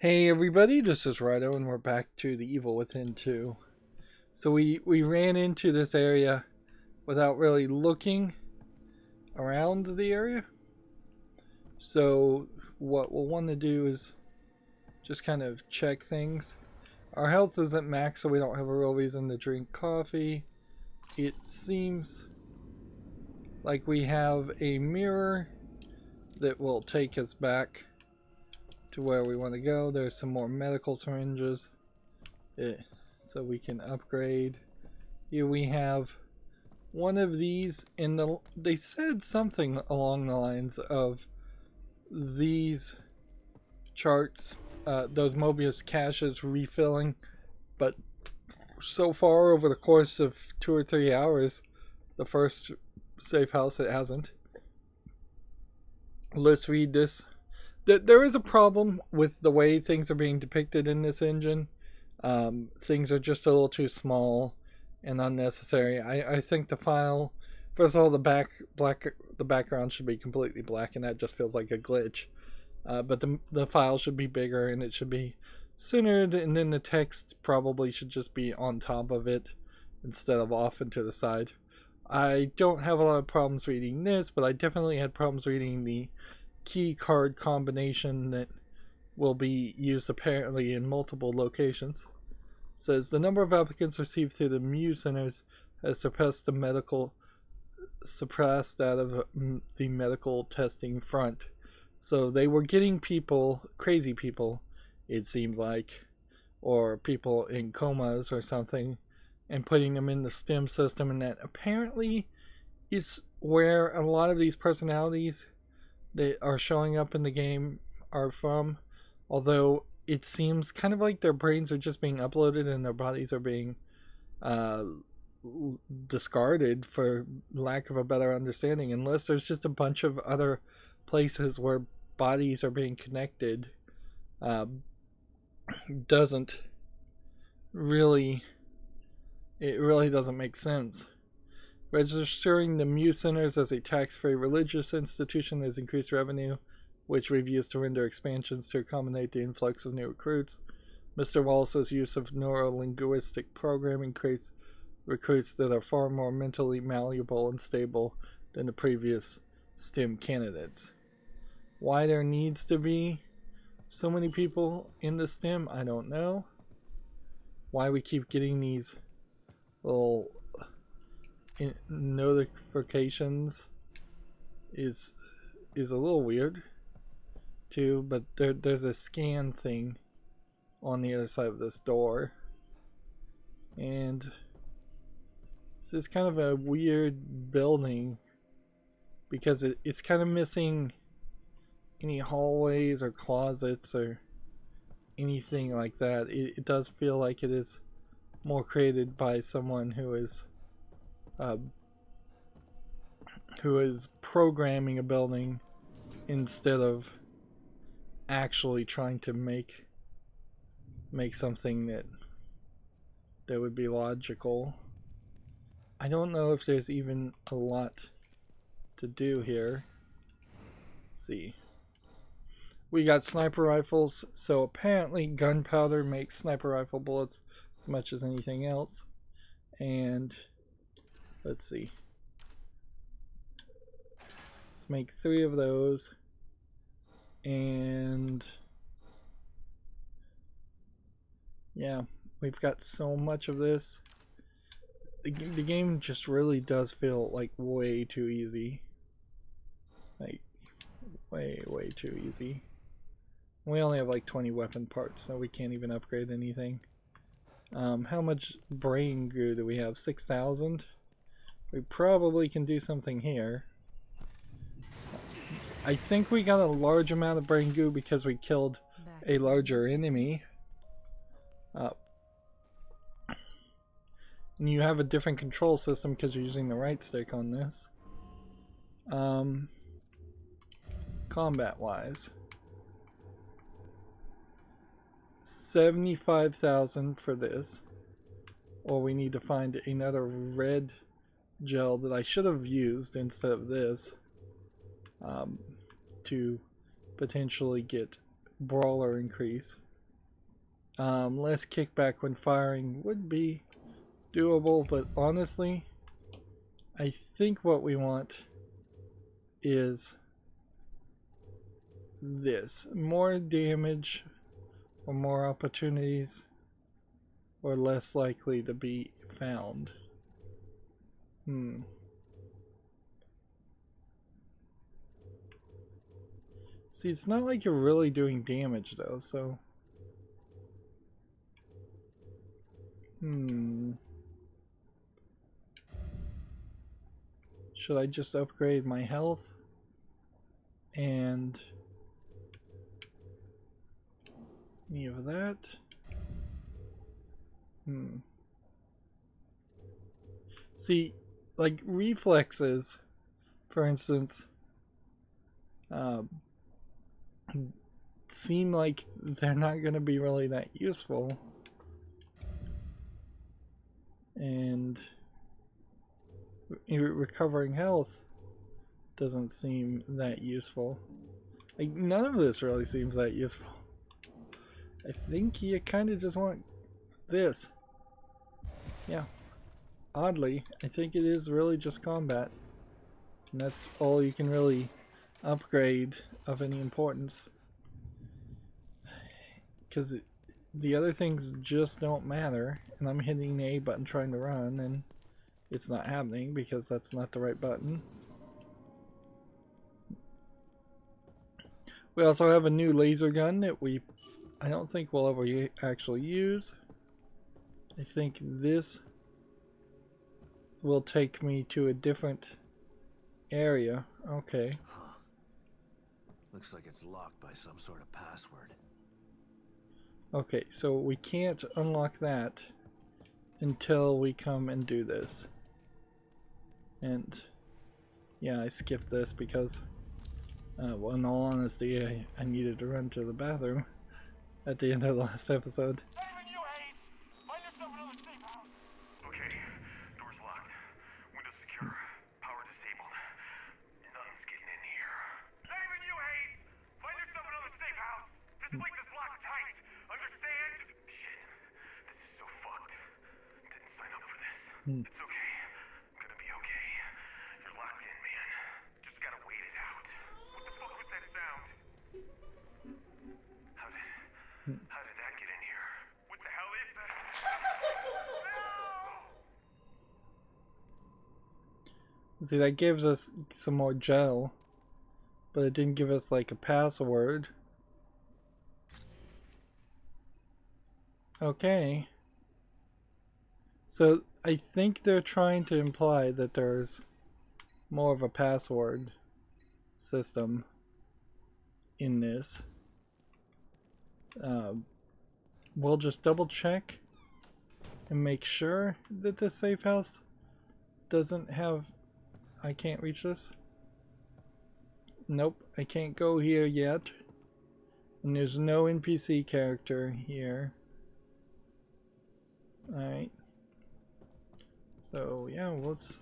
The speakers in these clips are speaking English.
Hey everybody, this is Rydo and we're back to the Evil Within 2. So we ran into this area without really looking around the area. So what we'll want to do is just kind of check things. Our health isn't max, so we don't have a real reason to drink coffee. It seems like we have a mirror that will take us back to where we want to go. There's some more medical syringes so we can upgrade. Here we have one of these they said something along the lines of these charts, those Mobius caches refilling, but so far over the course of 2 or 3 hours, the first safe house, it hasn't. Let's read this. There is a problem with the way things are being depicted in this engine. Things are just a little too small and unnecessary. I think the file, first of all, the background should be completely black, and that just feels like a glitch. But the file should be bigger, and it should be centered, and then the text probably should just be on top of it instead of off and to the side. I don't have a lot of problems reading this, but I definitely had problems reading the key card combination that will be used apparently in multiple locations. It says the number of applicants received through the Mu centers has surpassed that of the medical testing front. So they were getting people, crazy people, it seemed like, or people in comas or something, and putting them in the STEM system, and that apparently is where a lot of these personalities that are showing up in the game are from, although it seems kind of like their brains are just being uploaded and their bodies are being discarded, for lack of a better understanding, unless there's just a bunch of other places where bodies are being connected. Doesn't really, it really doesn't make sense. Registering the Mu Centers as a tax-free religious institution has increased revenue, which we've used to render expansions to accommodate the influx of new recruits. Mr. Wallace's use of neuro-linguistic programming creates recruits that are far more mentally malleable and stable than the previous STEM candidates. Why there needs to be so many people in the STEM, I don't know. Why we keep getting these little notifications is a little weird too, but there's a scan thing on the other side of this door, and this is kind of a weird building because it's kind of missing any hallways or closets or anything like that. It does feel like it is more created by someone who is programming a building instead of actually trying to make something that would be logical. I don't know if there's even a lot to do here. Let's see. We got sniper rifles, so apparently gunpowder makes sniper rifle bullets as much as anything else. And let's see. Let's make 3 of those. And yeah, we've got so much of this. The game just really does feel like way too easy. Like, way too easy. We only have like 20 weapon parts, so we can't even upgrade anything. How much brain goo do we have? 6,000? We probably can do something here. I think we got a large amount of brain goo because we killed a larger enemy. And you have a different control system because you're using the right stick on this. Combat wise, 75,000 for this, or we need to find another red gel that I should have used instead of this, to potentially get brawler increase. Less kickback when firing would be doable, but honestly, I think what we want is this. More damage or more opportunities or less likely to be found. See, it's not like you're really doing damage though, so... Should I just upgrade my health? And... any of that? See, like reflexes, for instance, seem like they're not going to be really that useful. And recovering health doesn't seem that useful. Like, none of this really seems that useful. I think you kind of just want this. Yeah. Oddly, I think it is really just combat. And that's all you can really upgrade of any importance. Because the other things just don't matter. And I'm hitting the A button trying to run, and it's not happening because that's not the right button. We also have a new laser gun that I don't think we'll ever actually use. I think this will take me to a different area. Okay. Huh. Looks like it's locked by some sort of password. Okay, so we can't unlock that until we come and do this. And yeah, I skipped this because, well, in all honesty, I needed to run to the bathroom at the end of the last episode. Okay, door's locked. Windows secure. Power disabled. Nothing's getting in here. Not even you, Hayes! Find yourself another safe house! This place is locked tight! Understand? Shit. This is so fucked. Didn't sign up for this. It's okay. I'm gonna be okay. You're locked in, man. Just gotta wait it out. What the fuck was that sound? How did that get in here? What the hell is that? No! See, that gives us some more gel, but it didn't give us like a password. Okay. So I think they're trying to imply that there's more of a password system in this. We'll just double check and make sure that the safe house doesn't have... I can't reach this. Nope, I can't go here yet. And there's no NPC character here. Alright. So yeah, let's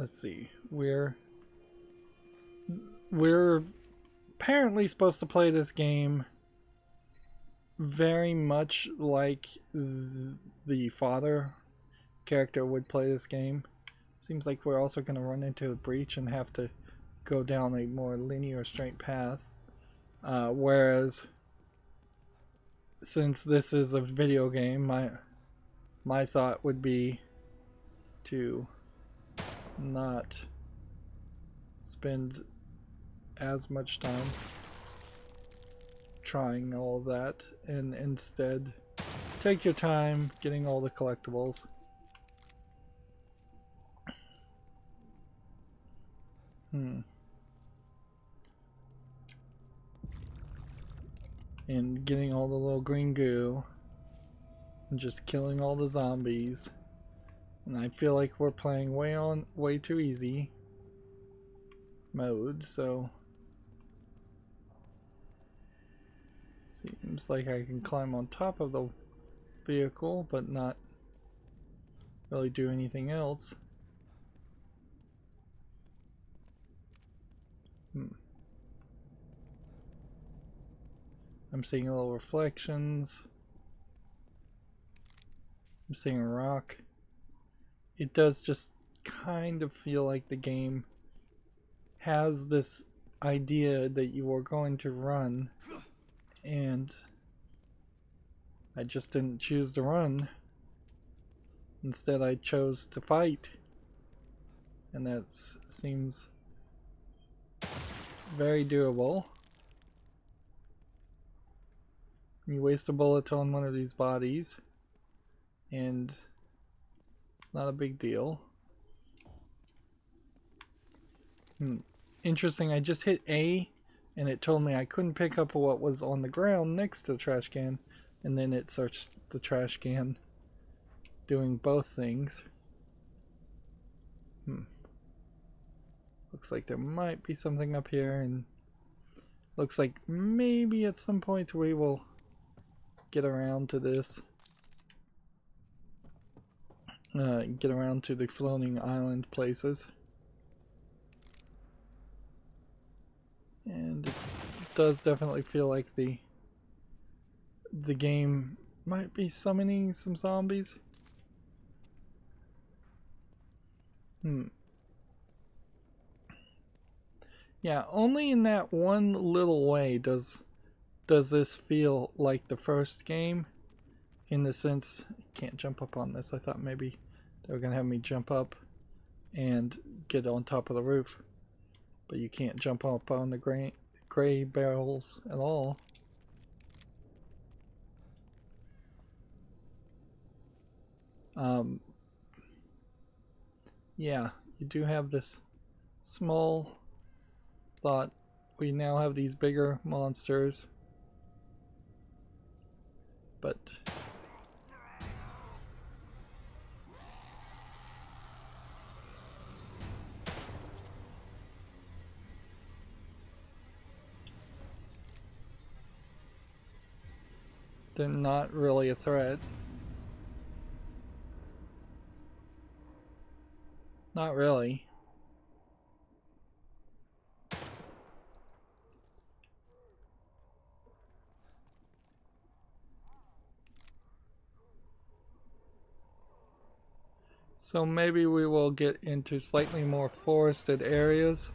see. We're apparently supposed to play this game very much like the father character would play this game. Seems like we're also going to run into a breach and have to go down a more linear straight path. Whereas since this is a video game, my thought would be to not spend as much time trying all of that and instead take your time getting all the collectibles. And getting all the little green goo and just killing all the zombies. And I feel like we're playing way too easy mode, so seems like I can climb on top of the vehicle but not really do anything else. I'm seeing little reflections. I'm seeing a rock. It does just kind of feel like the game has this idea that you are going to run, and I just didn't choose to run. Instead, I chose to fight, and that seems very doable. You waste a bullet on one of these bodies, and it's not a big deal. Interesting, I just hit A, and it told me I couldn't pick up what was on the ground next to the trash can, and then it searched the trash can, doing both things. Looks like there might be something up here, and looks like maybe at some point we will get around to this. Get around to the floating island places. And it does definitely feel like the game might be summoning some zombies. Yeah, only in that one little way does this feel like the first game, in the sense, can't jump up on this. I thought maybe they were gonna have me jump up and get on top of the roof, but you can't jump up on the gray barrels at all. Yeah, you do have this small thought. We now have these bigger monsters, but they're not really a threat. Not really. So maybe we will get into slightly more forested areas.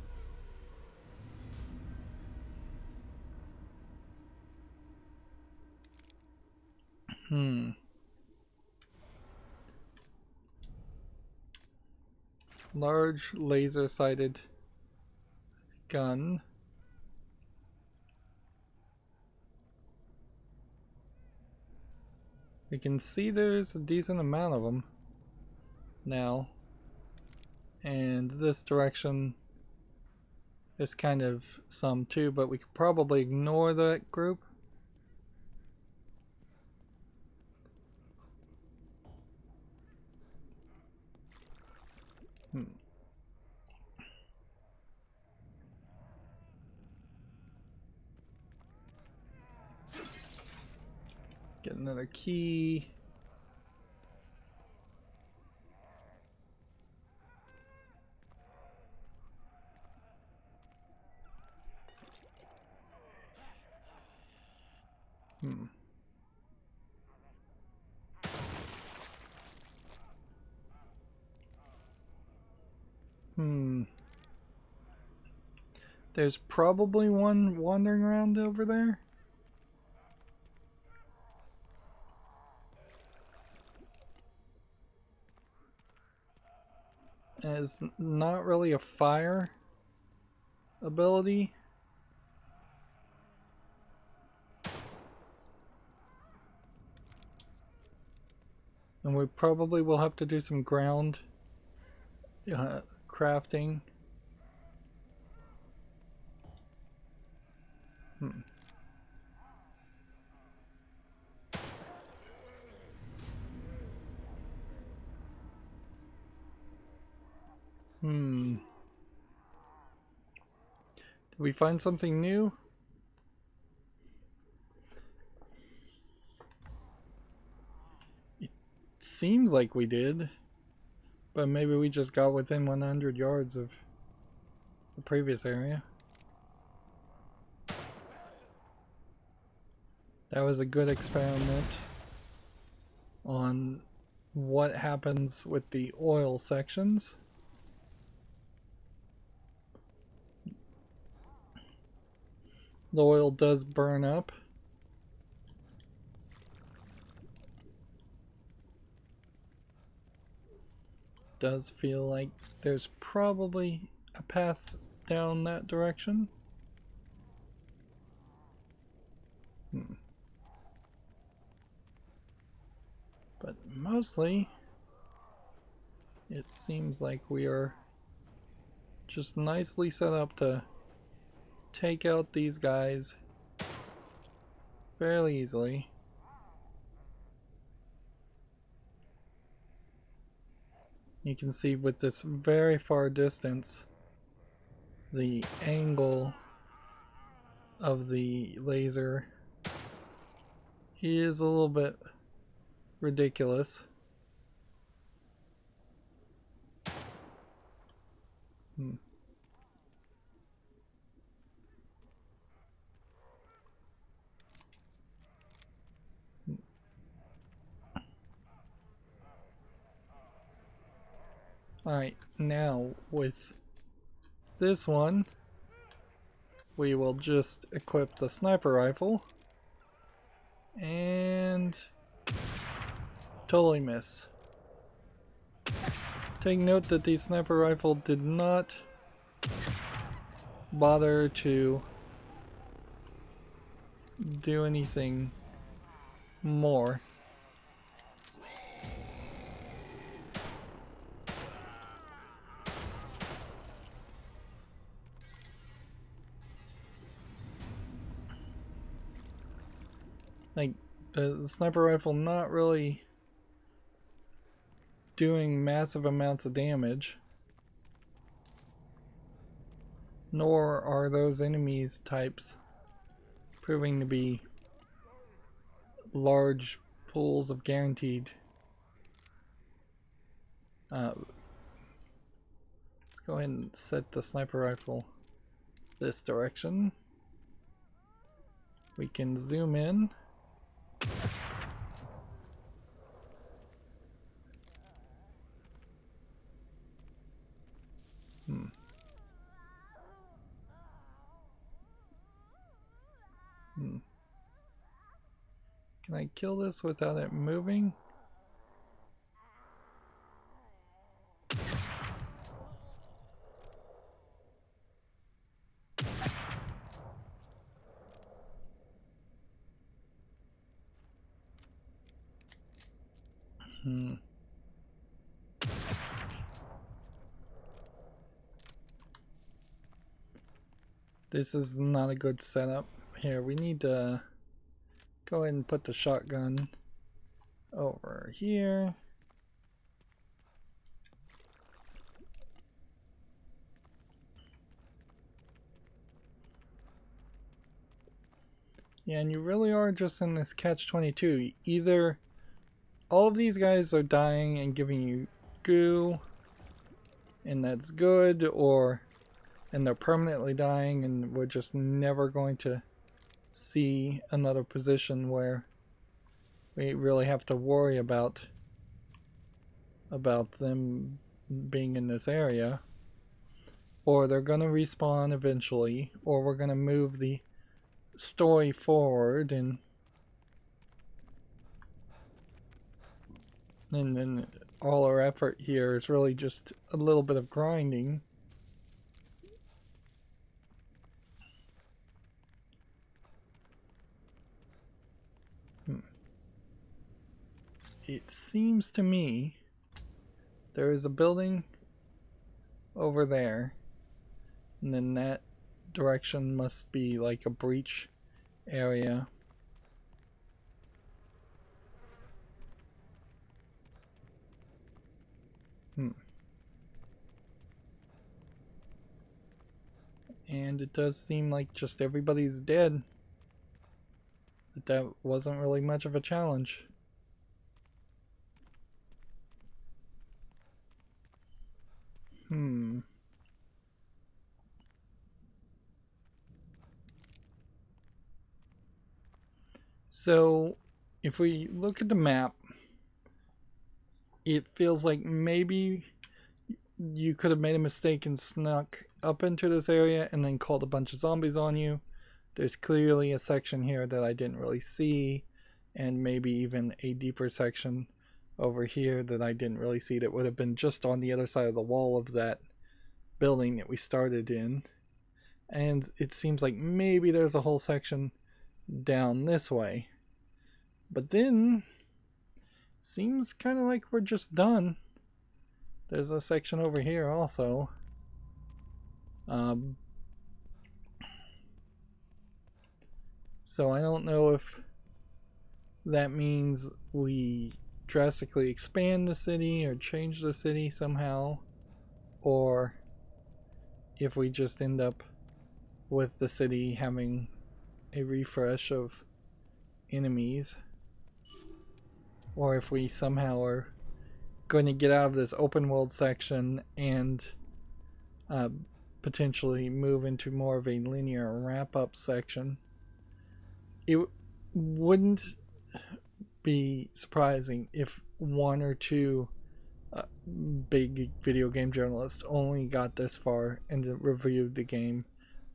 Large laser-sighted gun. We can see there's a decent amount of them now. And this direction is kind of some too, but we could probably ignore that group. Get another key. There's probably one wandering around over there. And it's not really a fire ability. And we probably will have to do some ground crafting. Did we find something new? It seems like we did, but maybe we just got within 100 yards of the previous area. That was a good experiment on what happens with the oil sections. The oil does burn up. Does feel like there's probably a path down that direction. But mostly, it seems like we are just nicely set up to take out these guys fairly easily. You can see with this very far distance, the angle of the laser is a little bit ridiculous. Alright, now with this one, we will just equip the sniper rifle and totally miss. Take note that the sniper rifle did not bother to do anything more. Like, the sniper rifle not really doing massive amounts of damage, nor are those enemies types proving to be large pools of guaranteed. Let's go ahead and set the sniper rifle this direction. We can zoom in. Can I kill this without it moving? This is not a good setup. Here, we need to go ahead and put the shotgun over here. Yeah, and you really are just in this catch-22. Either all of these guys are dying and giving you goo, and that's good, and they're permanently dying and we're just never going to see another position where we really have to worry about them being in this area, or they're gonna respawn eventually, or we're gonna move the story forward and then all our effort here is really just a little bit of grinding. It seems to me there is a building over there, and then that direction must be like a breach area. And it does seem like just everybody's dead. But that wasn't really much of a challenge. So if we look at the map, it feels like maybe you could have made a mistake and snuck up into this area and then called a bunch of zombies on you. There's clearly a section here that I didn't really see, and maybe even a deeper section over here that I didn't really see that would have been just on the other side of the wall of that building that we started in. And it seems like maybe there's a whole section down this way. But then, seems kind of like we're just done. There's a section over here also. So I don't know if that means we drastically expand the city or change the city somehow, or if we just end up with the city having a refresh of enemies, or if we somehow are going to get out of this open world section and potentially move into more of a linear wrap-up section. It wouldn't be surprising if one or two big video game journalists only got this far and reviewed the game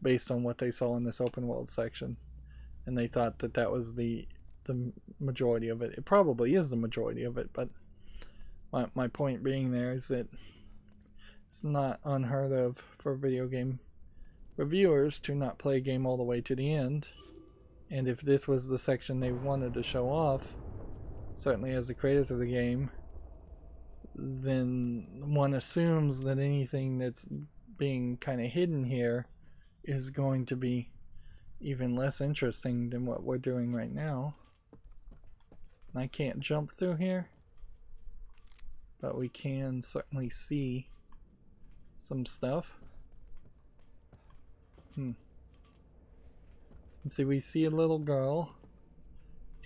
based on what they saw in this open world section, and they thought that that was the majority of it. It probably is the majority of it, but my point being there is that it's not unheard of for video game reviewers to not play a game all the way to the end. And if this was the section they wanted to show off, certainly as the creators of the game, then one assumes that anything that's being kind of hidden here is going to be even less interesting than what we're doing right now. And I can't jump through here, but we can certainly see some stuff. And see, we see a little girl,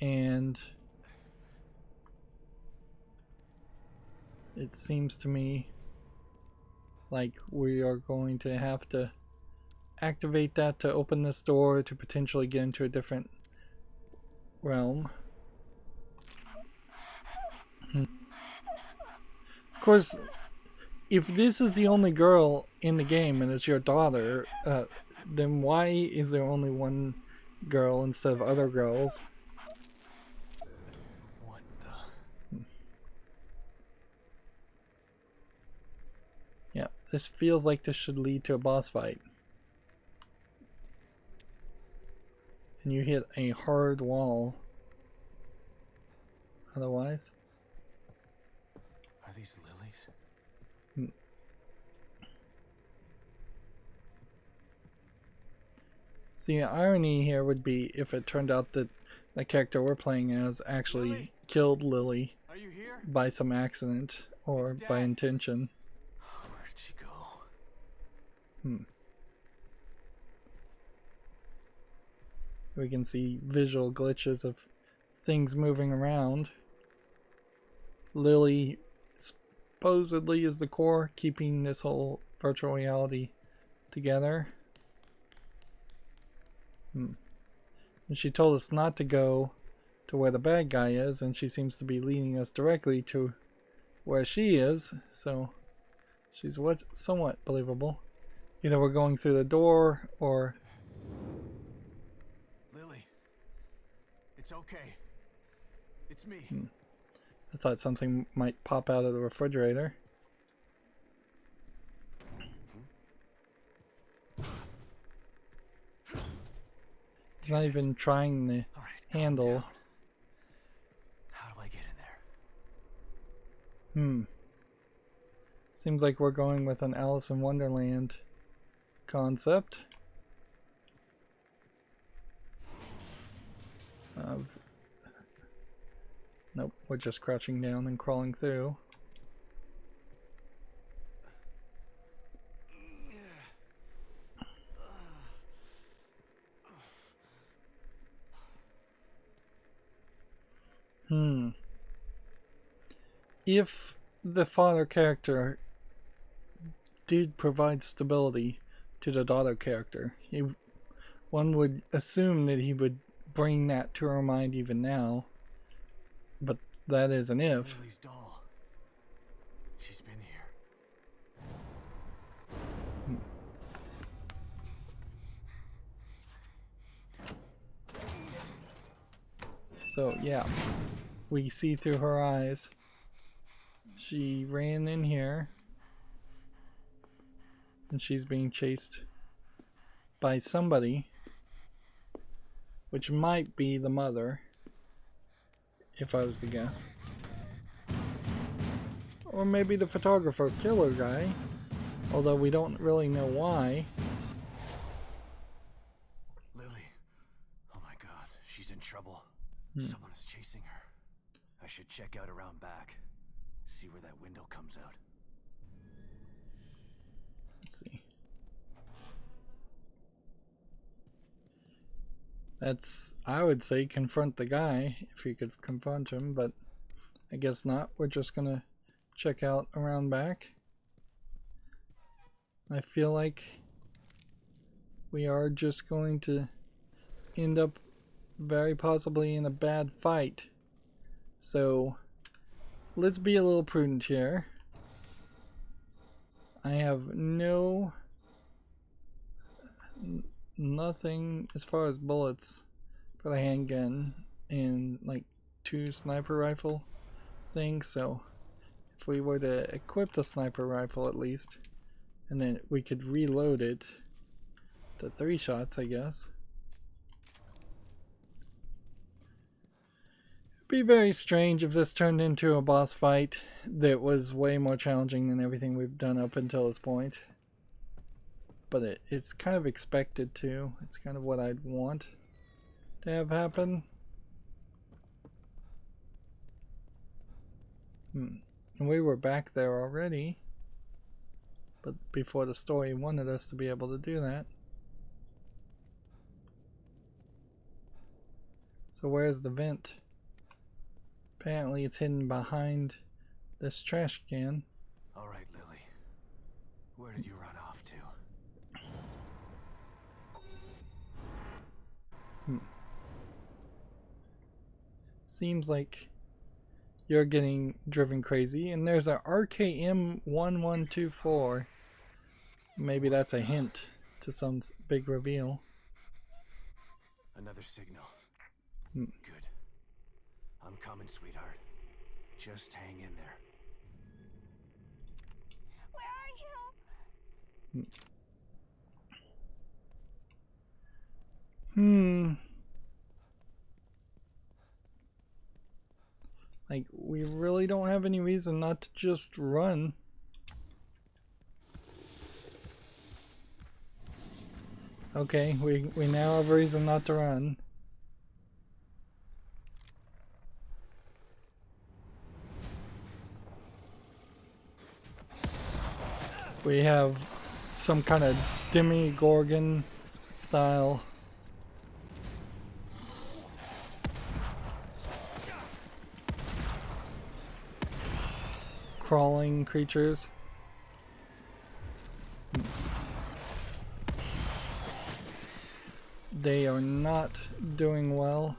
and it seems to me like we are going to have to activate that to open this door to potentially get into a different realm. Of course, if this is the only girl in the game and it's your daughter, then why is there only one girl instead of other girls? What the? Yeah, this feels like this should lead to a boss fight. And you hit a hard wall. Otherwise. Are these lilies? See, the irony here would be if it turned out that the character we're playing as actually Lily? killed Lily Are you here? by some accident or It's by Dad. intention. Where did she go? We can see visual glitches of things moving around. Lily supposedly is the core keeping this whole virtual reality together. And she told us not to go to where the bad guy is, and she seems to be leading us directly to where she is, so she's somewhat believable. Either we're going through the door or... Lily. It's okay. It's me. I thought something might pop out of the refrigerator. It's not even trying the All right, calm handle. down. How do I get in there? Seems like we're going with an Alice in Wonderland concept. Nope, we're just crouching down and crawling through. If the father character did provide stability to the daughter character, one would assume that he would bring that to her mind even now. But that is an if. Lily's doll. She's been here. So yeah, we see through her eyes. She ran in here and she's being chased by somebody, which might be the mother, if I was to guess. Or maybe the photographer killer guy, although we don't really know why. Lily. Oh my god, she's in trouble. Someone is chasing her. I should check out around back. See where that window comes out. Let's see. That's, I would say, confront the guy if you could confront him, but I guess not. We're just gonna check out around back. I feel like we are just going to end up very possibly in a bad fight. So let's be a little prudent here. I have nothing as far as bullets for the handgun and like 2 sniper rifle things, so if we were to equip the sniper rifle at least, and then we could reload it to 3 shots, I guess. It'd be very strange if this turned into a boss fight that was way more challenging than everything we've done up until this point. But it's kind of expected to. It's kind of what I'd want to have happen. And we were back there already, but before the story wanted us to be able to do that. So where's the vent? Apparently it's hidden behind this trash can. Alright, Lily. Where did you run off to? Seems like you're getting driven crazy, and there's a RKM 1124. Maybe that's a hint to some big reveal. Another signal. Hmm. Good. I'm coming, sweetheart. Just hang in there. Where are you? Like, we really don't have any reason not to just run. Okay, we now have a reason not to run. We have some kind of Demogorgon style crawling creatures. They are not doing well.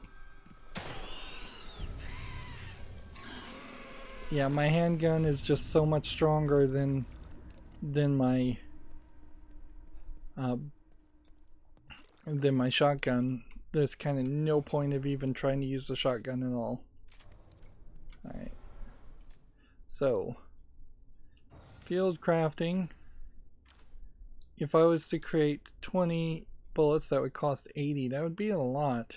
Yeah, my handgun is just so much stronger than my shotgun. There's kind of no point of even trying to use the shotgun at all. Alright. So, field crafting. If I was to create 20 bullets, that would cost 80. That would be a lot.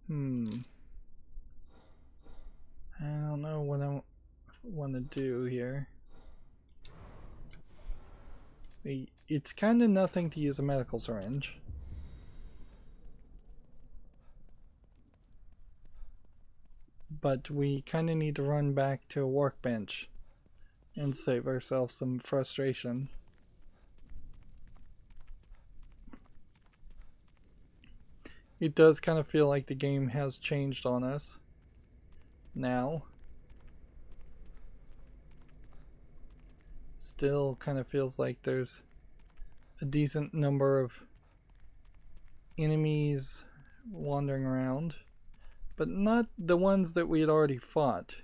I don't know what I want to do here. It's kind of nothing to use a medical syringe. But we kind of need to run back to a workbench and save ourselves some frustration. It does kind of feel like the game has changed on us now. Still kind of feels like there's a decent number of enemies wandering around, but not the ones that we had already fought.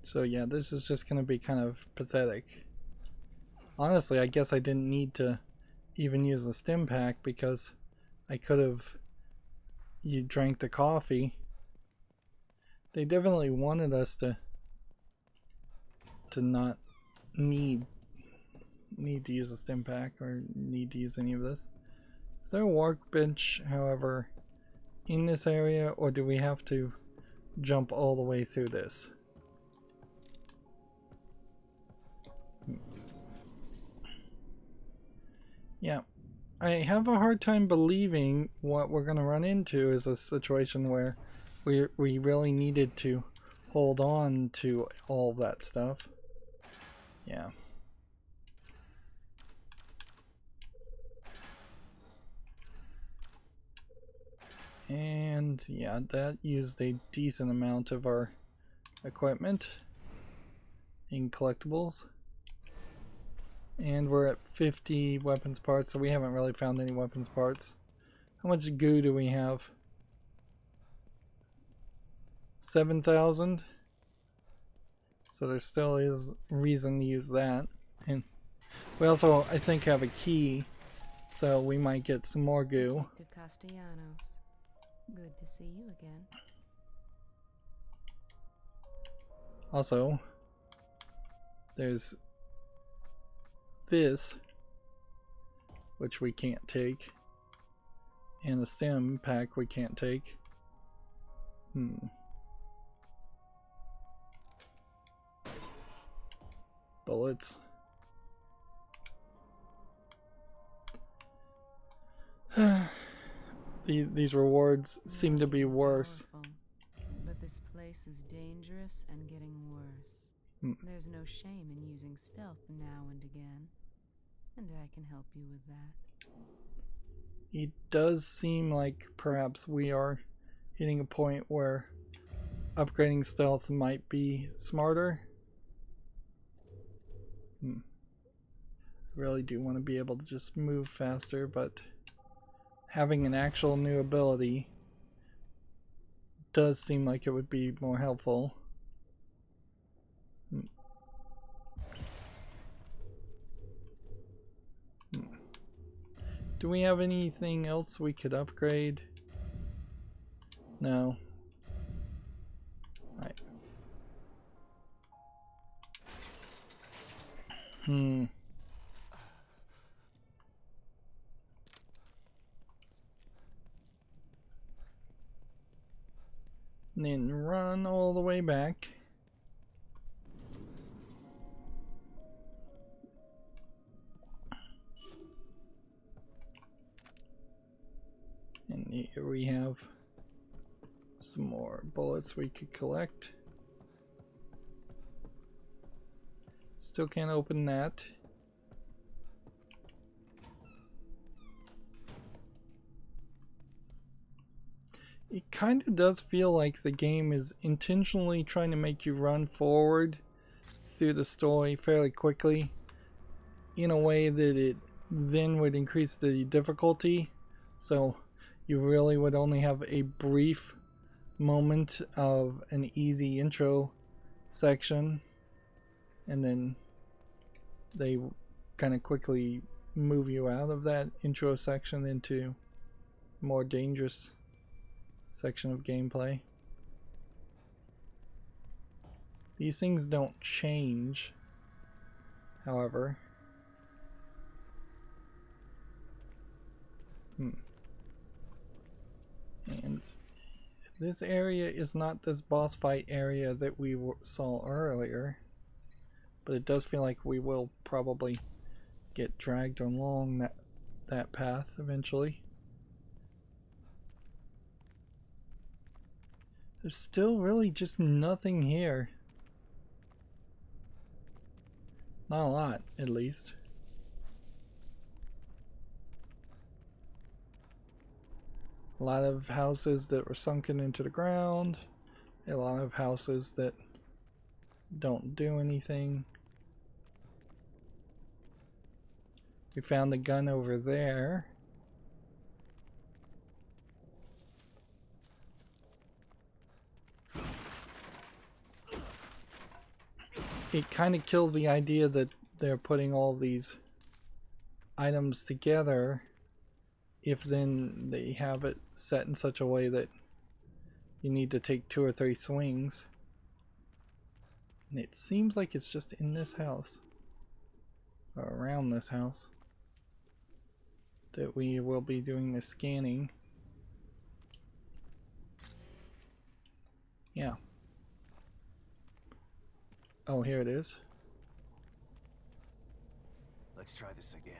So yeah, this is just gonna be kind of pathetic. Honestly, I guess I didn't need to even use the stim pack because I could have drank the coffee. They definitely wanted us to not need to use a stim pack or need to use any of this. Is there a workbench, however, in this area, or do we have to jump all the way through this? Yeah, I have a hard time believing what we're going to run into is a situation where we really needed to hold on to all that stuff. Yeah. And yeah, that used a decent amount of our equipment in collectibles. And we're at 50 weapons parts, so we haven't really found any weapons parts. How much goo do we have? 7,000. So there still is reason to use that. And we also, I think, have a key, so we might get some more goo. Detective Castellanos. Good to see you again. Also, there's this, which we can't take, and the stim pack we can't take. Bullets. These rewards seem to be worse. Powerful, but this place is dangerous and getting worse. There's no shame in using stealth now and again, and I can help you with that. It does seem like perhaps we are hitting a point where upgrading stealth might be smarter. I really do want to be able to just move faster, but having an actual new ability does seem like it would be more helpful. Do we have anything else we could upgrade? No. Right. And then run all the way back. And here we have some more bullets we could collect. Still can't open that. It kind of does feel like the game is intentionally trying to make you run forward through the story fairly quickly in a way that it then would increase the difficulty. So you really would only have a brief moment of an easy intro section, and then they kind of quickly move you out of that intro section into more dangerous section of gameplay. These things don't change, however. And this area is not this boss fight area that we saw earlier, but it does feel like we will probably get dragged along that path eventually. There's still really just nothing here. Not a lot, at least. A lot of houses that were sunken into the ground. A lot of houses that don't do anything. We found the gun over there. It kind of kills the idea that they're putting all these items together if then they have it set in such a way that you need to take 2 or 3 swings. And it seems like it's just in this house, or around this house, that we will be doing the scanning. Yeah. Oh, here it is. Let's try this again.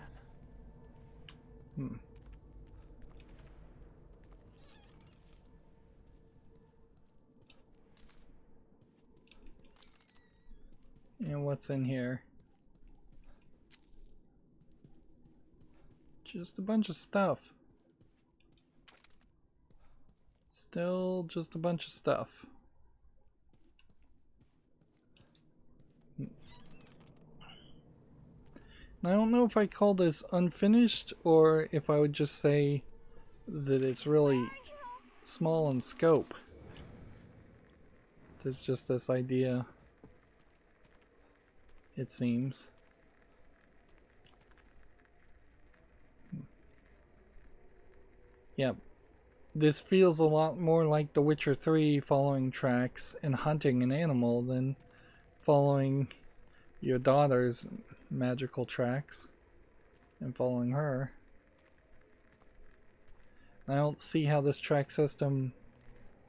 And what's in here? Just a bunch of stuff. Still just a bunch of stuff. I don't know if I call this unfinished or if I would just say that it's really small in scope. There's just this idea, it seems. Yeah, this feels a lot more like The Witcher 3 following tracks and hunting an animal than following your daughter's magical tracks and following her. I don't see how this track system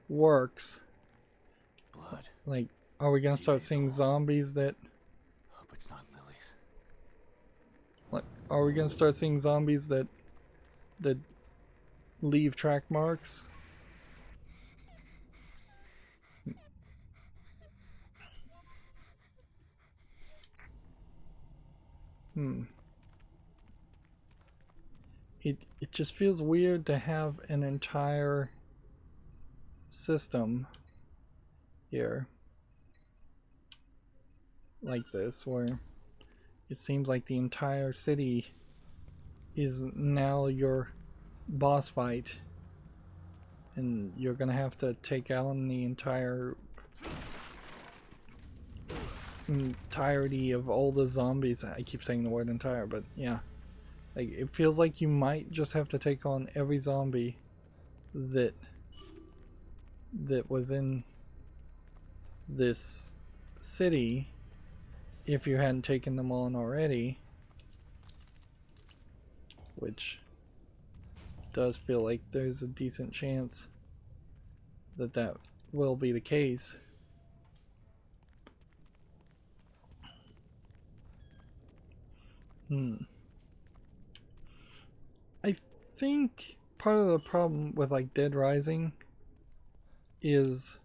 works. Blood. Like, are we gonna start seeing zombies that... Hope it's not Lily's. Like, are we gonna start seeing zombies that leave track marks? It just feels weird to have an entire system here like this, where it seems like the entire city is now your boss fight and you're gonna have to take out the entirety of all the zombies. I keep saying the word entire, but yeah, like it feels like you might just have to take on every zombie that was in this city if you hadn't taken them on already, which does feel like there's a decent chance that that will be the case. I think part of the problem with like Dead Rising is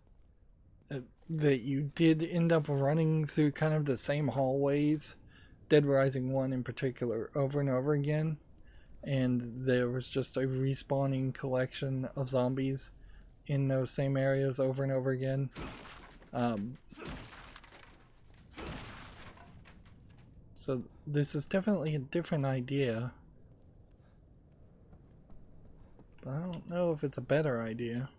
that you did end up running through kind of the same hallways, Dead Rising 1 in particular, over and over again, and there was just a respawning collection of zombies in those same areas over and over again. So this is definitely a different idea, but I don't know if it's a better idea.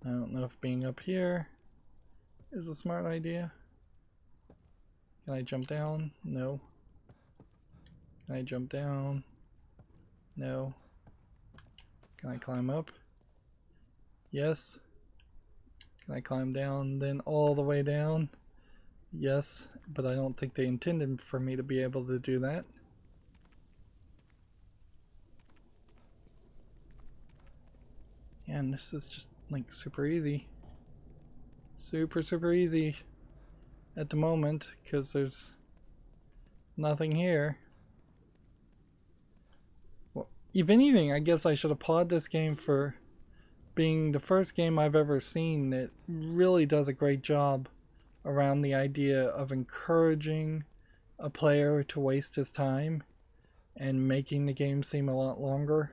I don't know if being up here is a smart idea. Can I jump down? No. Can I jump down? No. Can I climb up? Yes. Can I climb down then all the way down? Yes, but I don't think they intended for me to be able to do that. And this is just like super easy. Super easy at the moment because there's nothing here. Well, if anything, I guess I should applaud this game for being the first game I've ever seen that really does a great job around the idea of encouraging a player to waste his time and making the game seem a lot longer.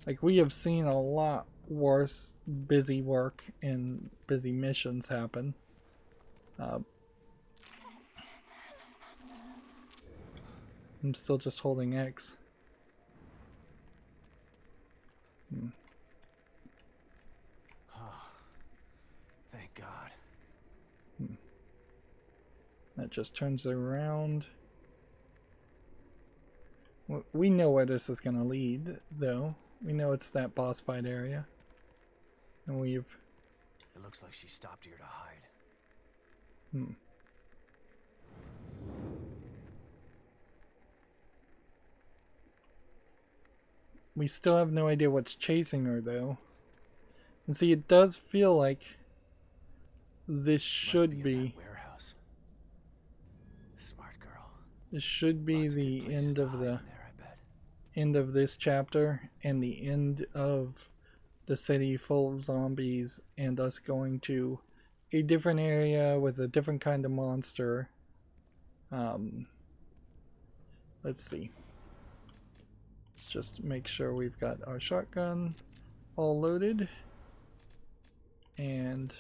Like, we have seen a lot worse busy work and busy missions happen. I'm still just holding X. Thank God. That just turns around. We know where this is going to lead, though. We know it's that boss fight area. And we've... It looks like she stopped here to hide. We still have no idea what's chasing her, though. And see, it does feel like this should be... warehouse. Smart girl. This should be the end of the... end of this chapter and the end of the city full of zombies and us going to a different area with a different kind of monster. Let's see. Let's just make sure we've got our shotgun all loaded and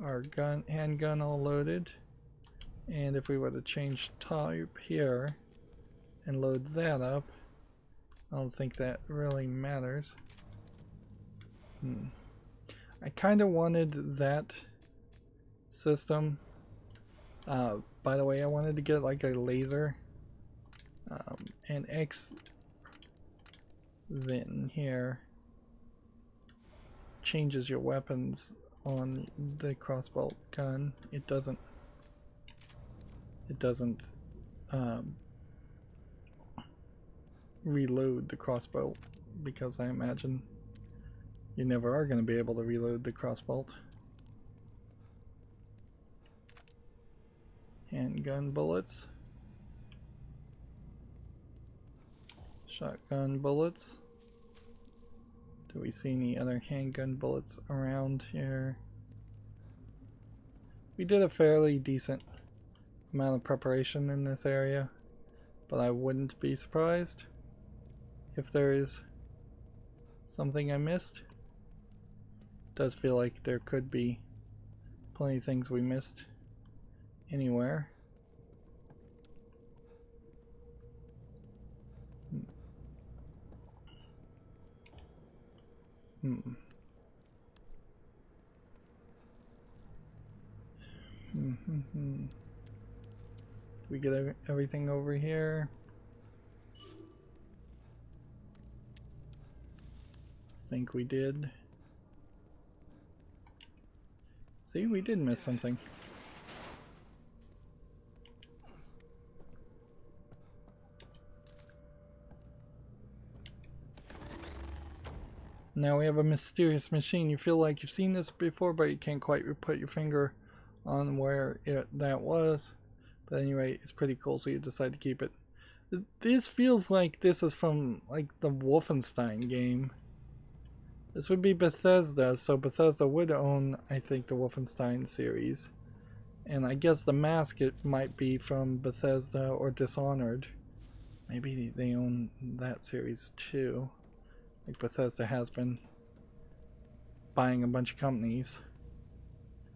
our handgun all loaded. And if we were to change type here and load that up, I don't think that really matters. I kind of wanted that system. By the way, I wanted to get like a laser. And X then here changes your weapons on the crossbow gun. It doesn't reload the crossbow, because I imagine you never are going to be able to reload the crossbow. Handgun bullets. Shotgun bullets. Do we see any other handgun bullets around here? We did a fairly decent amount of preparation in this area, but I wouldn't be surprised if there is something I missed. It does feel like there could be plenty of things we missed anywhere. We get everything over here. I think we did. See, we did miss something. Now we have a mysterious machine. You feel like you've seen this before, but you can't quite put your finger on where that was. But anyway, it's pretty cool, so you decide to keep it. This feels like this is from like the Wolfenstein game. This would be Bethesda, so Bethesda would own, I think, the Wolfenstein series. And I guess the mask, it might be from Bethesda or Dishonored. Maybe they own that series too. Like Bethesda has been buying a bunch of companies.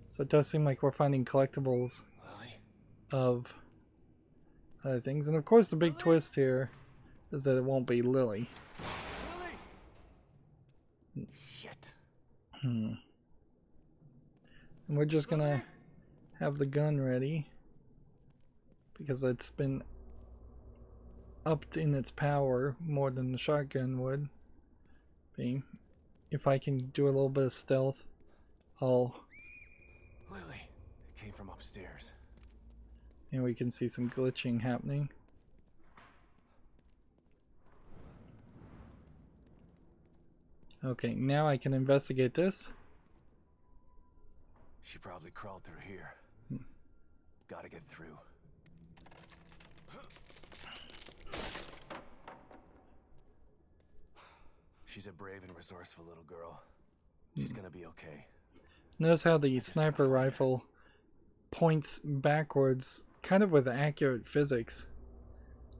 So it does seem like we're finding collectibles of other things. And of course the big twist here is that it won't be Lily. Shit. And we're just gonna have the gun ready, because it's been upped in its power more than the shotgun would be. If I can do a little bit of stealth, I'll... Lily came from upstairs. And we can see some glitching happening. Okay, now I can investigate this. She probably crawled through here. Gotta get through. She's a brave and resourceful little girl. She's gonna be okay. Notice how the sniper rifle points backwards, kind of with accurate physics.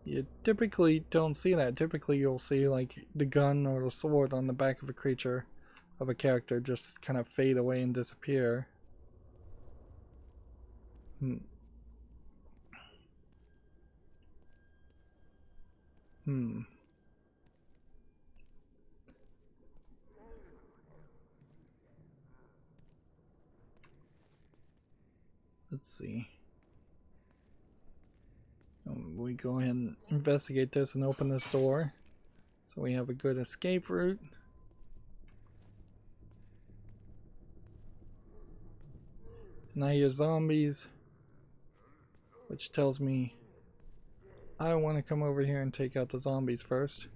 You typically don't see that. Typically you'll see like the gun or the sword on the back of a creature, of a character, just kind of fade away and disappear. Let's see. We go ahead and investigate this and open this door, so we have a good escape route. Now you're zombies, which tells me I want to come over here and take out the zombies first.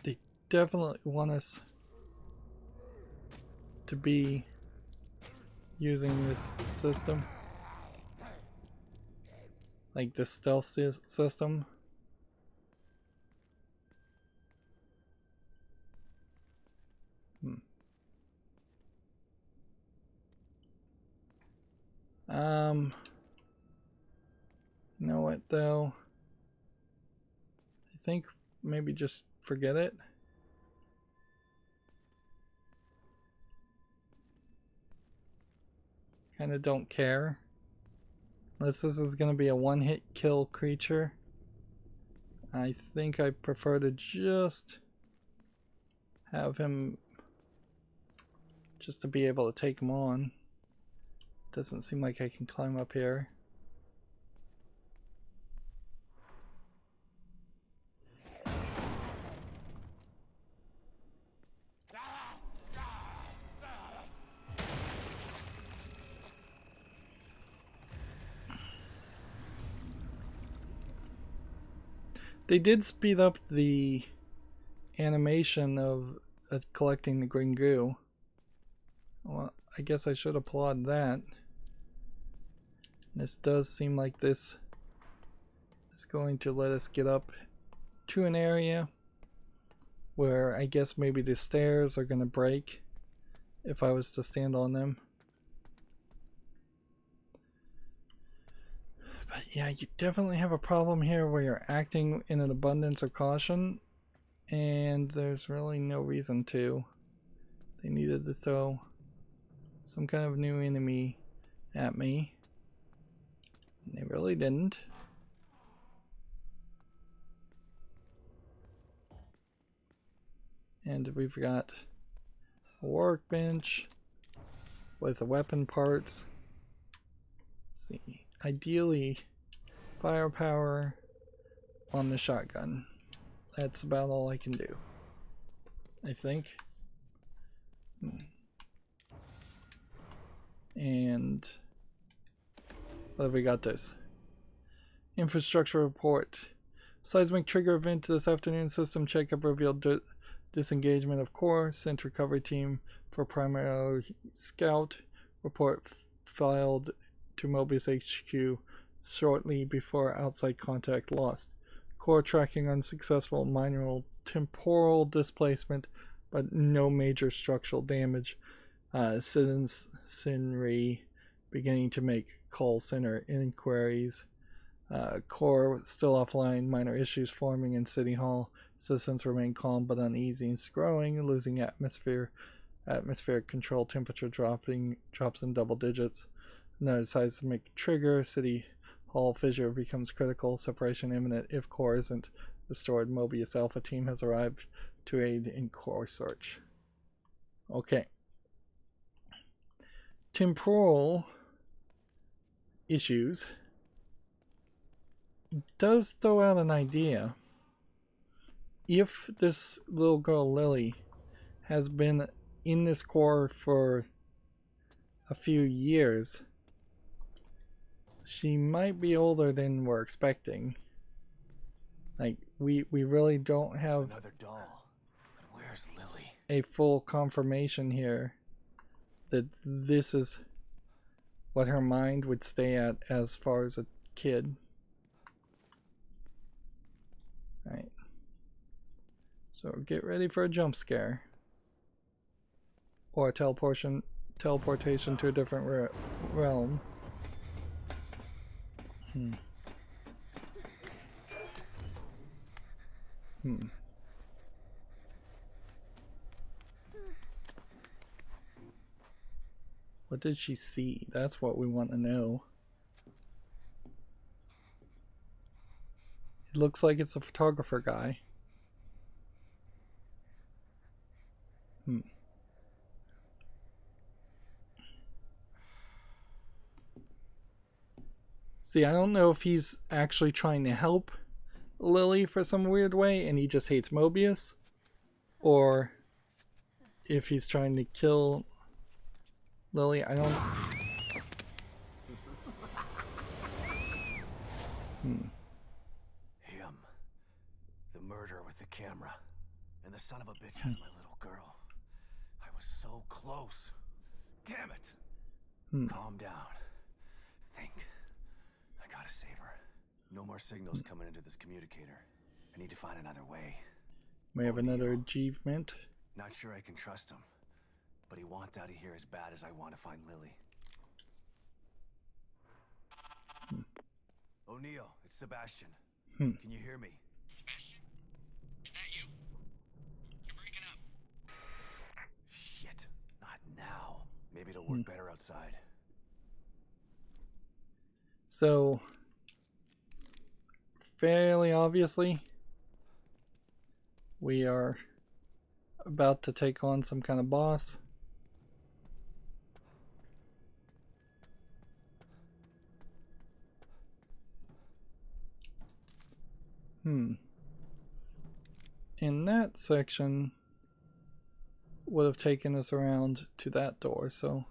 They definitely want us to be using this system, like the stealth system. You know what though? I think maybe just forget it. Kinda don't care. Unless this is gonna be a one-hit kill creature. I think I prefer to just have him, just to be able to take him on. Doesn't seem like I can climb up here. They did speed up the animation of collecting the green goo. Well, I guess I should applaud that. This does seem like this is going to let us get up to an area where I guess maybe the stairs are going to break if I was to stand on them. But yeah, you definitely have a problem here where you're acting in an abundance of caution, and there's really no reason to. They needed to throw some kind of new enemy at me. And they really didn't. And we've got a workbench with the weapon parts. Let's see. Ideally, firepower on the shotgun. That's about all I can do, I think. And what have we got this? Infrastructure report. Seismic trigger event this afternoon. System checkup revealed disengagement of core. Sent recovery team for primary scout. Report filed to Mobius HQ shortly before outside contact lost. Core tracking unsuccessful. Minor temporal displacement, but no major structural damage. Citizenry beginning to make call center inquiries. Core still offline. Minor issues forming in City Hall. Citizens remain calm but uneasy and growing, losing atmospheric control. Temperature drops in double digits. Another seismic trigger. City Hall fissure becomes critical. Separation imminent if core isn't restored. Mobius Alpha team has arrived to aid in core search. Okay. Temporal issues does throw out an idea. If this little girl Lily has been in this core for a few years, she might be older than we're expecting. Like, we really don't have another doll. But where's Lily? A full confirmation here that this is what her mind would stay at as far as a kid. Alright. So get ready for a jump scare. Or a teleportation teleportation to a different realm. What did she see? That's what we want to know. It looks like it's a photographer guy. See, I don't know if he's actually trying to help Lily for some weird way and he just hates Mobius, or if he's trying to kill Lily. I don't... Him. The murderer with the camera. And the son of a bitch has my little girl. I was so close. Damn it. Calm down. Think. I gotta save her. No more signals coming into this communicator. I need to find another way. We have another achievement. Not sure I can trust him. But he wants out of here as bad as I want to find Lily. O'Neill, it's Sebastian. Can you hear me? Sebastian? Is that you? You're breaking up. Shit. Not now. Maybe it'll work better outside. So, fairly obviously, we are about to take on some kind of boss. And that section would have taken us around to that door, so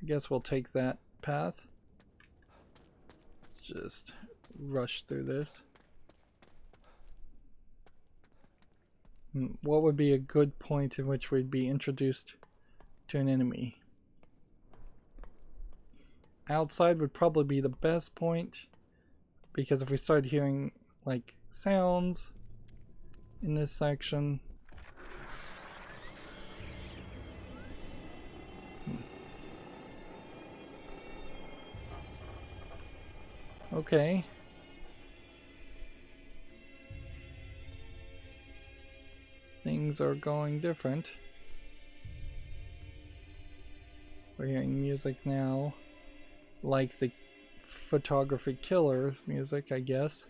I guess we'll take that path. Let's just rush through this. What would be a good point in which we'd be introduced to an enemy? Outside would probably be the best point, because if we start hearing like sounds in this section, okay. Things are going different. We're hearing music now, like the photography killer's music, I guess.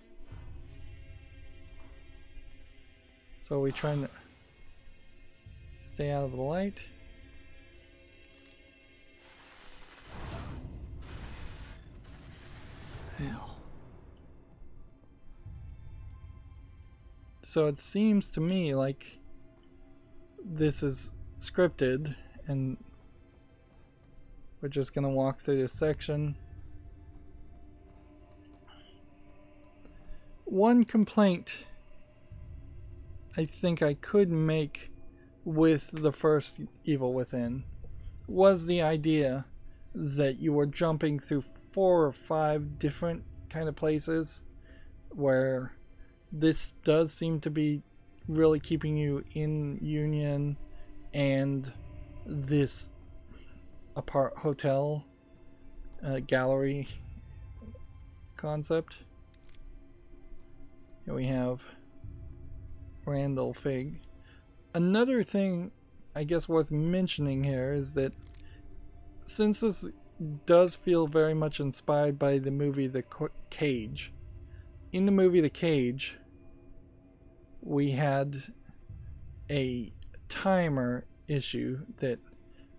So are we trying to stay out of the light? Hell. So it seems to me like this is scripted and we're just gonna walk through this section. One complaint I think I could make with the first Evil Within was the idea that you were jumping through 4 or 5 different kind of places, where this does seem to be really keeping you in Union and this apart hotel gallery concept. Here we have Randall Fig. Another thing I guess worth mentioning here is that since this does feel very much inspired by the movie The Cage, in the movie The Cage we had a timer issue that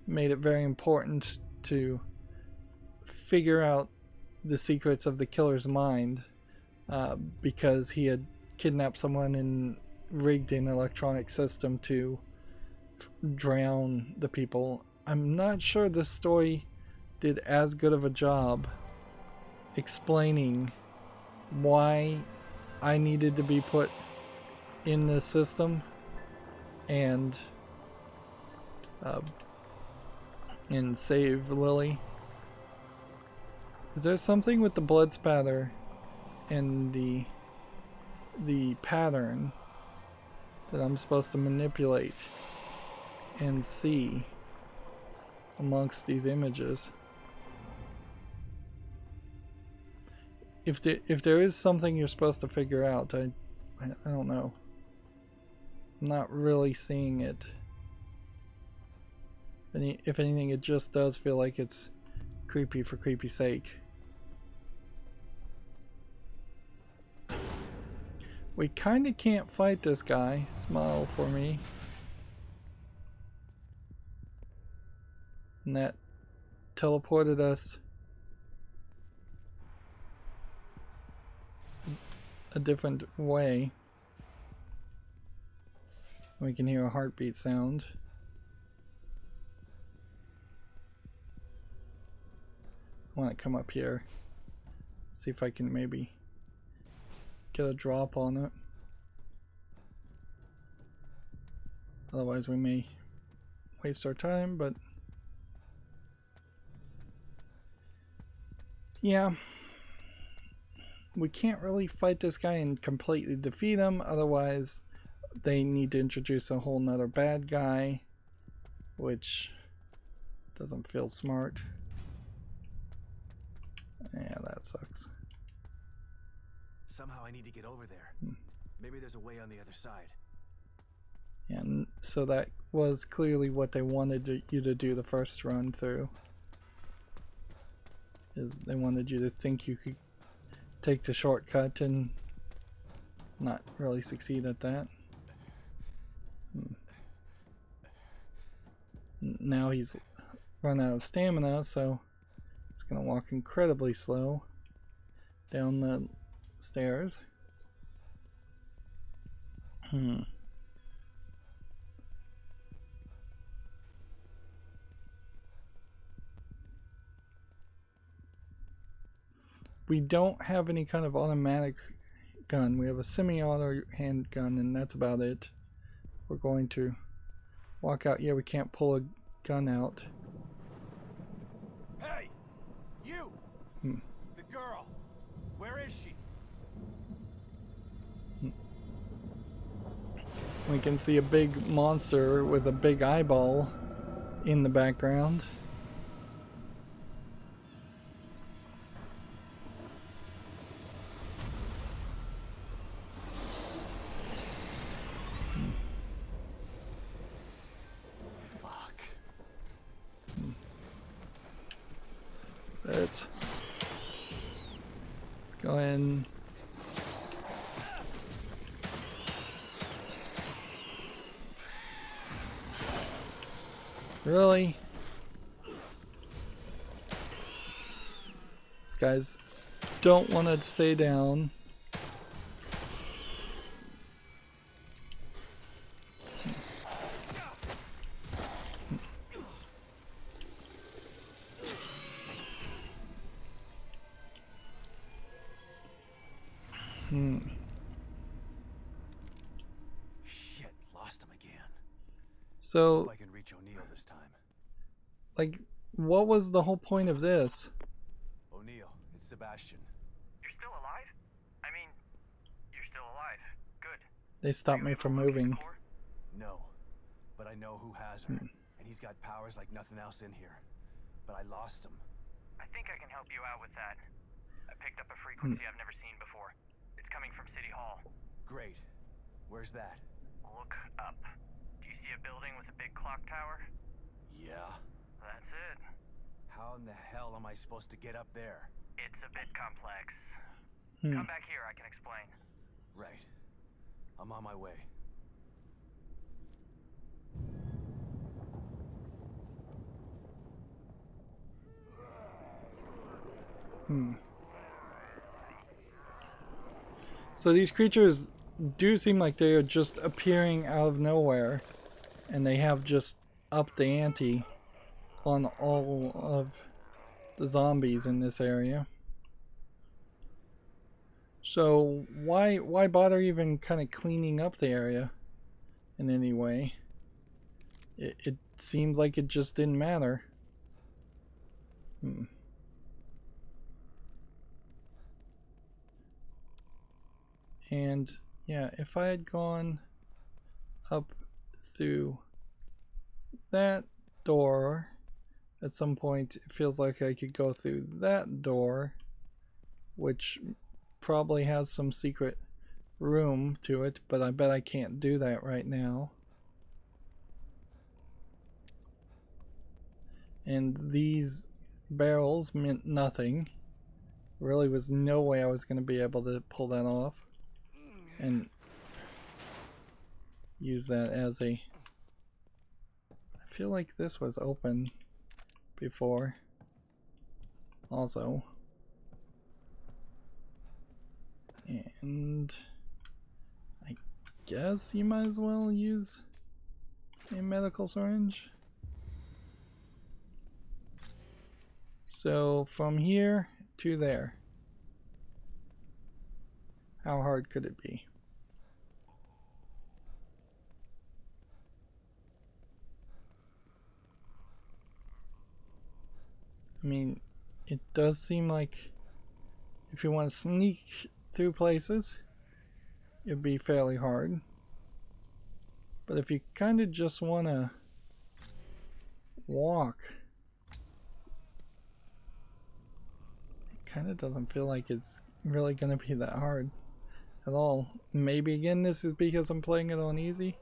made it very important to figure out the secrets of the killer's mind, because he had kidnapped someone and rigged an electronic system to drown the people. I'm not sure this story did as good of a job explaining why I needed to be put in this system and save Lily. Is there something with the blood spatter and the pattern that I'm supposed to manipulate and see? amongst these images. If there is something you're supposed to figure out, I don't know. I'm not really seeing it. If anything, it just does feel like it's creepy for creepy's sake. We kinda can't fight this guy. Smile for me. And that teleported us a different way. We can hear a heartbeat sound. I want to come up here, see if I can maybe get a drop on it. Otherwise we may waste our time, but yeah, we can't really fight this guy and completely defeat him. Otherwise they need to introduce a whole nother bad guy, which doesn't feel smart. Yeah, that sucks. Somehow I need to get over there. Maybe there's a way on the other side. And so that was clearly what they wanted you to do the first run through. Is they wanted you to think you could take the shortcut and not really succeed at that. Now he's run out of stamina, so he's gonna walk incredibly slow down the stairs. We don't have any kind of automatic gun. We have a semi-auto handgun, and that's about it. We're going to walk out. Yeah, we can't pull a gun out. Hey! You! The girl! Where is she? We can see a big monster with a big eyeball in the background. Let's go in. Really? These guys don't want to stay down. Shit, lost him again. So, I can reach O'Neill this time. like, what was the whole point of this? O'Neill, it's Sebastian. You're still alive? I mean, you're still alive. Good. They stopped me from moving. No, but I know who has her, and he's got powers like nothing else in here. But I lost him. I think I can help you out with that. I picked up a frequency I've never seen before. It's coming from City Hall. Great. Where's that? Look up. Do you see a building with a big clock tower? Yeah. That's it. How in the hell am I supposed to get up there? It's a bit complex. Come back here, I can explain. Right. I'm on my way. So these creatures do seem like they are just appearing out of nowhere, and they have just upped the ante on all of the zombies in this area. So why bother even kind of cleaning up the area in any way? It seems like it just didn't matter. And yeah, if I had gone up through that door, at some point it feels like I could go through that door, which probably has some secret room to it, but I bet I can't do that right now. And these barrels meant nothing. Really was no way I was going to be able to pull that off and use that as a... I feel like this was open before also. And I guess you might as well use a medical syringe. So from here to there, how hard could it be? I mean, it does seem like if you want to sneak through places, it'd be fairly hard. But if you kind of just want to walk, it kind of doesn't feel like it's really going to be that hard at all. Maybe again this is because I'm playing it on easy.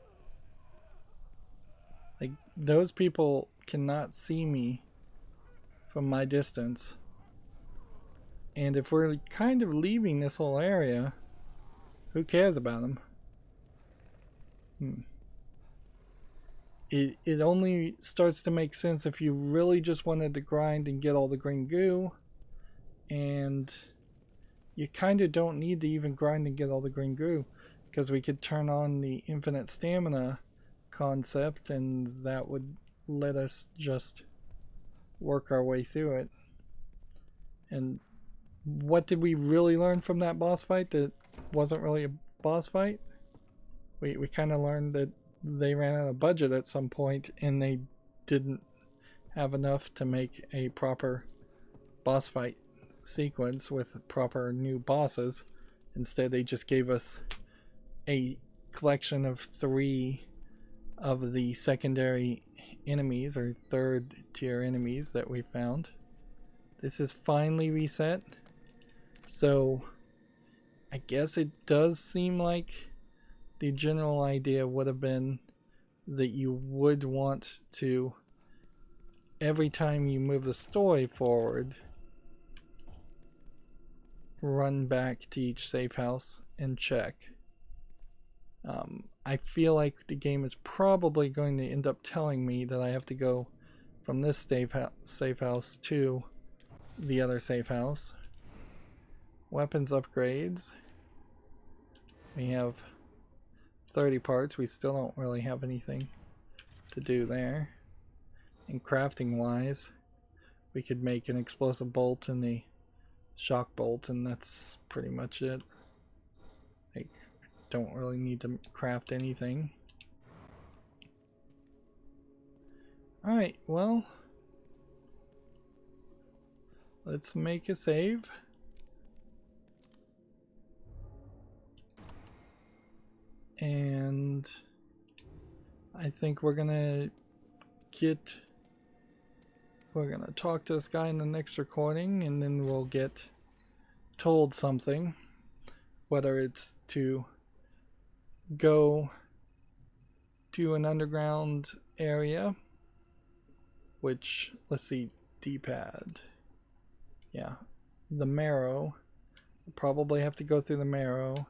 Like, those people cannot see me from my distance. And if we're kind of leaving this whole area, who cares about them? It only starts to make sense if you really just wanted to grind and get all the green goo. And you kind of don't need to even grind and get all the green goo, because we could turn on the infinite stamina concept and that would let us just work our way through it. And what did we really learn from that boss fight that wasn't really a boss fight? We kind of learned that they ran out of budget at some point and they didn't have enough to make a proper boss fight sequence with proper new bosses. Instead, they just gave us a collection of 3 of the secondary enemies or 3rd tier enemies that we found. This is finally reset, so I guess it does seem like the general idea would have been that you would want to, every time you move the story forward, run back to each safe house and check. I feel like the game is probably going to end up telling me that I have to go from this safe house to the other safe house. Weapons upgrades. We have 30 parts. We still don't really have anything to do there. And crafting wise, we could make an explosive bolt and the shock bolt, and that's pretty much it. Like, don't really need to craft anything. Alright, well, let's make a save. And I think we're gonna talk to this guy in the next recording, and then we'll get told something, whether it's to go to an underground area, which, let's see, D-pad, yeah, the marrow. We'll probably have to go through the marrow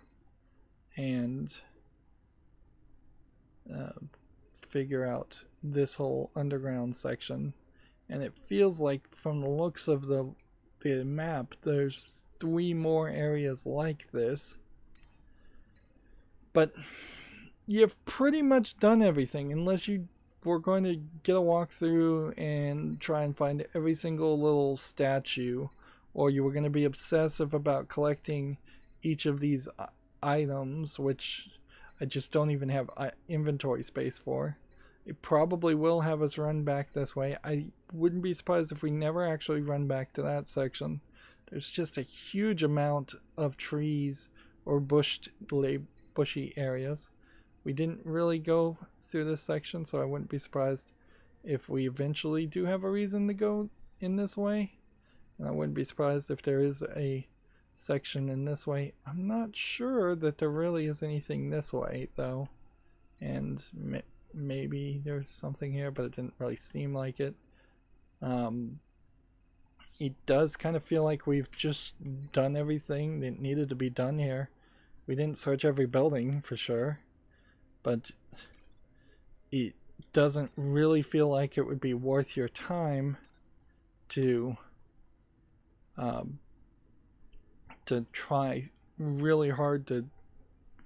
and figure out this whole underground section. And it feels like, from the looks of the map, there's 3 more areas like this. But you've pretty much done everything, unless you were going to get a walkthrough and try and find every single little statue, or you were going to be obsessive about collecting each of these items, which I just don't even have inventory space for. It probably will have us run back this way. I wouldn't be surprised if we never actually run back to that section. There's just a huge amount of trees or bushy areas. We didn't really go through this section, so I wouldn't be surprised if we eventually do have a reason to go in this way. And I wouldn't be surprised if there is a section in this way. I'm not sure that there really is anything this way, though. And maybe there's something here, but it didn't really seem like it. It does kind of feel like we've just done everything that needed to be done here. We didn't search every building for sure, but it doesn't really feel like it would be worth your time to try really hard to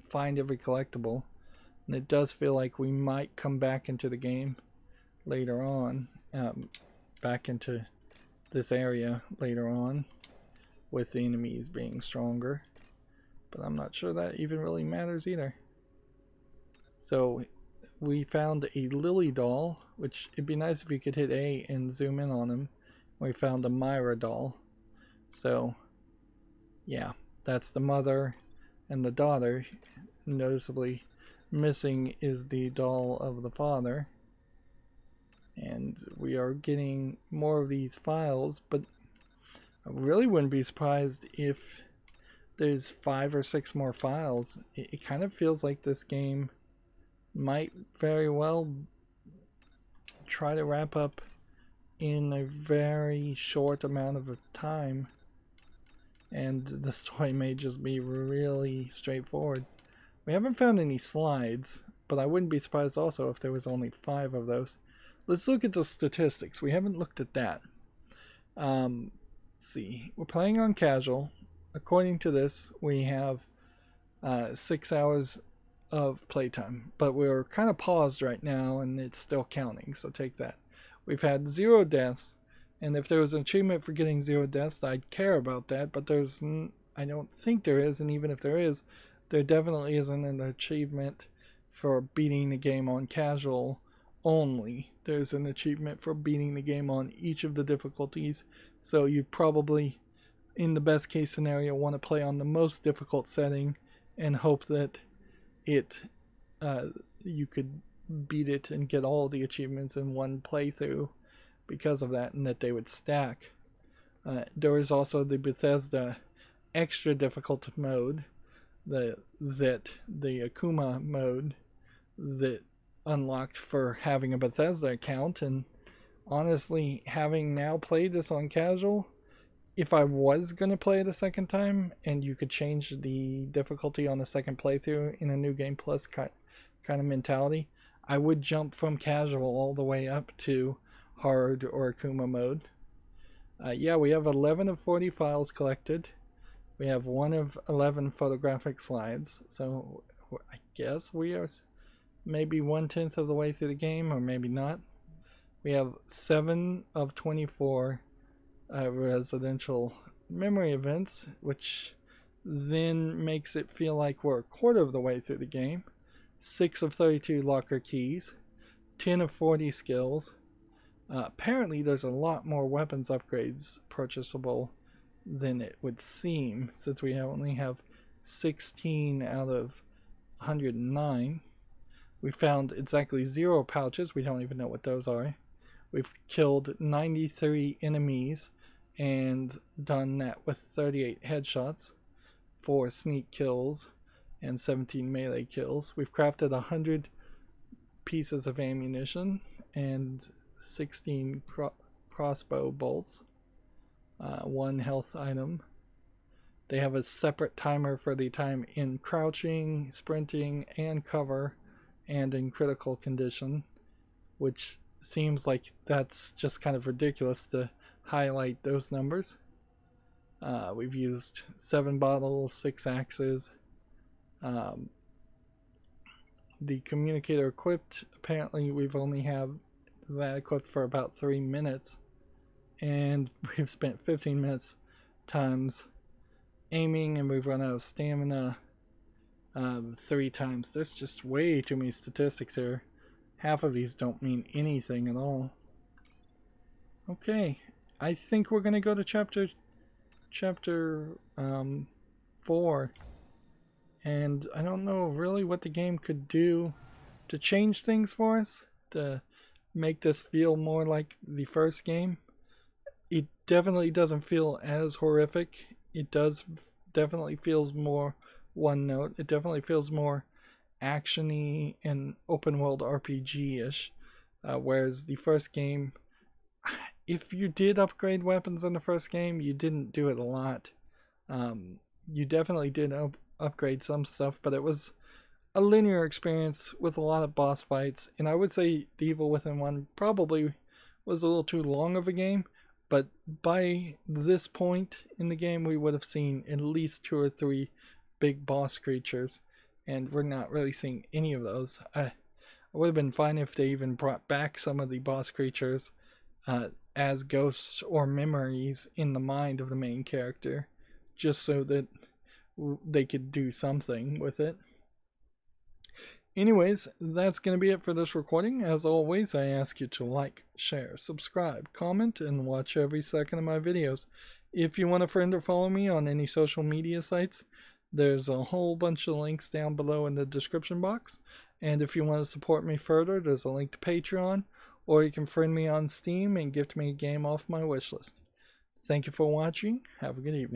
find every collectible. And it does feel like we might come back into the game later on, back into this area later on, with the enemies being stronger. But I'm not sure that even really matters either. So we found a Lily doll, which it'd be nice if you could hit A and zoom in on him. We found a Myra doll. So yeah, that's the mother and the daughter. Noticeably missing is the doll of the father. And we are getting more of these files, but I really wouldn't be surprised if there's 5 or 6 more files. It kind of feels like this game might very well try to wrap up in a very short amount of time, and the story may just be really straightforward. We haven't found any slides, but I wouldn't be surprised also if there was only 5 of those. Let's look at the statistics. We haven't looked at that. Let's see. We're playing on casual. According to this, we have 6 hours of playtime, but we're kind of paused right now and it's still counting, so take that. We've had 0 deaths, and if there was an achievement for getting 0 deaths, I'd care about that, but I don't think there is, and even if there is, there definitely isn't an achievement for beating the game on casual only. There's an achievement for beating the game on each of the difficulties, so you probably, in the best case scenario, want to play on the most difficult setting and hope that you could beat it and get all the achievements in one playthrough because of that, and that they would stack. There is also the Bethesda extra difficult mode, the Akuma mode, that unlocked for having a Bethesda account. And honestly, having now played this on casual, if I was going to play it a second time and you could change the difficulty on the second playthrough in a New Game Plus kind of mentality, I would jump from casual all the way up to hard or Akuma mode. Yeah, we have 11 of 40 files collected. We have 1 of 11 photographic slides. So I guess we are maybe 1/10 of the way through the game, or maybe not. We have 7 of 24 residential memory events, which then makes it feel like we're 1/4 of the way through the game. 6 of 32 locker keys, 10 of 40 skills. Apparently there's a lot more weapons upgrades purchasable than it would seem, since we only have 16 out of 109. We found exactly 0 pouches. We don't even know what those are. We've killed 93 enemies and done that with 38 headshots, 4 sneak kills, and 17 melee kills. We've crafted 100 pieces of ammunition and 16 crossbow bolts, 1 health item. They have a separate timer for the time in crouching, sprinting, and cover, and in critical condition, which seems like that's just kind of ridiculous to highlight those numbers. We've used 7 bottles, 6 axes. The communicator equipped, apparently we've only have that equipped for about 3 minutes, and we've spent 15 minutes times aiming, and we've run out of stamina 3 times. There's just way too many statistics here. Half of these don't mean anything at all. Okay, I think we're gonna go to chapter 4, and I don't know really what the game could do to change things for us, to make this feel more like the first game. It definitely doesn't feel as horrific. It definitely feels more one note. It definitely feels more action-y and open world RPG-ish. Whereas the first game, if you did upgrade weapons in the first game, you didn't do it a lot. You definitely did upgrade some stuff, but it was a linear experience with a lot of boss fights. And I would say The Evil Within 1 probably was a little too long of a game, but by this point in the game, we would have seen at least 2 or 3 big boss creatures, and we're not really seeing any of those. I would have been fine if they even brought back some of the boss creatures as ghosts or memories in the mind of the main character, just so that they could do something with it. Anyways, that's going to be it for this recording. As always, I ask you to like, share, subscribe, comment, and watch every second of my videos. If you want a friend or follow me on any social media sites, there's a whole bunch of links down below in the description box. And if you want to support me further, there's a link to Patreon, or you can friend me on Steam and gift me a game off my wishlist. Thank you for watching. Have a good evening.